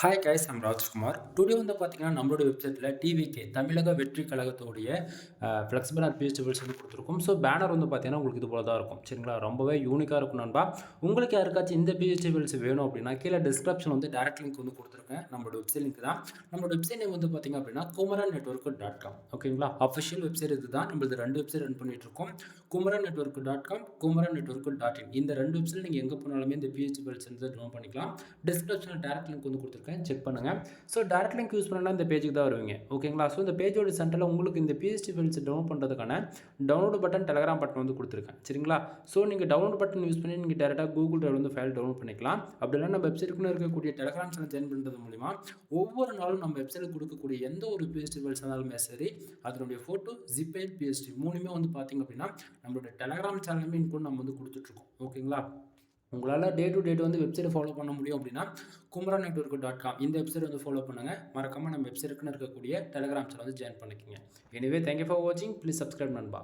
Hi guys, I'm Rajkumar. Today வந்து பார்த்தீங்கன்னா நம்மளோட வெப்சைட்டில் டிவிகே தமிழக வெற்றி கழகத்தோடைய ஃப்ளெக்சிபிள் அண்ட் பிஹெச்டிபிள்ஸ் வந்து கொடுத்துருக்கும். ஸோ பேனர் வந்து பார்த்தீங்கன்னா உங்களுக்கு இது போல தான் இருக்கும். சரிங்களா, ரொம்பவே யூனிக்காக இருக்கும் நண்பா. உங்களுக்கு யாருக்காச்சும் இந்த பிஹெச்டிபிள்ஸ் வேணும் அப்படின்னா கீழே டிஸ்கிரிப்ஷன் வந்து டேரக்ட் லிங்க் வந்து கொடுத்துருக்கேன். நம்மளோட வெப்சைட் லிங்க் தான். நம்மளோட வெப்சைட் நேம் வந்து பார்த்தீங்க அப்படின்னா kumaran.network.com. ஓகேங்களா, அஃபிஷியல் வெப்சைட் இது தான். நம்மளது 2 வெப்சைட் ரன் பண்ணிட்டு இருக்கோம். kumaran.network.com, kumaran.network.in. இந்த 2 வெப்சைட் நீங்கள் எங்கே போனாலுமே இந்த பிஹெச்டிபிள்ஸ் வந்து டவுன் பண்ணிக்கலாம். டிஸ்கிரிப்ஷனில் டேரக்ட் லிங்க் வந்து கொடுத்துருக்கேன், செக் பண்ணுங்கள். ஸோ டேரக்ட் லிங்க் யூஸ் பண்ணால் இந்த பேஜுக்கு தான் வருவீங்க. ஓகேங்களா, ஸோ இந்த பேஜோட சென்டரில் உங்களுக்கு இந்த பிஹெச்டி ஃபைல்ஸ் டவுன்லோட் பண்ணுறதுக்கான டவுன்லோட் பட்டன், டெலகிராம் பட்டன் வந்து கொடுத்துருக்கேன். சரிங்களா, ஸோ நீங்கள் டவுன்லோட் பட்டன் யூஸ் பண்ணி நீங்கள் டேரெக்டாக கூகுள் டிரைவ் வந்து ஃபைல் டவுன்லோட் பண்ணிக்கலாம். அப்படின்னா நம்ம வெப்சைட்டுக்குள்ளே இருக்கக்கூடிய டெலகிராம் சேனல் ஜாயின் பண்ணுறது மூலிமா ஒவ்வொரு நாளும் நம்ம வெப்சைட்டில் கொடுக்கக்கூடிய எந்த ஒரு பிஹெச்டி ஃபைல்ஸ் இருந்தாலுமே சரி, அதனுடைய ஃபோட்டோ, ஜிபைல், பிஹெச்டி மூணுமே வந்து பார்த்திங்க அப்படின்னா நம்மளோட டெலகிராம் சேனலுமே இன்க்ளூட் நம்ம வந்து கொடுத்துட்ருக்கோம். ஓகேங்களா, உங்களால் டே டு டேட் வந்து வெப்சைட்டை ஃபாலோ பண்ண முடியும் அப்படின்னா kumaran.network.com இந்த வெப்சைட் வந்து ஃபாலோ பண்ணுங்கள். மறக்காமல் நம்ம வெப்சைட்டுக்குன்னு இருக்கக்கூடிய டெலகிராம் சேனல் வந்து ஜாயின் பண்ணிக்கோங்க. எனிவே, தேங்க்யூ ஃபார் வாட்சிங். ப்ளீஸ் சப்ஸ்கிரைப் நண்பா.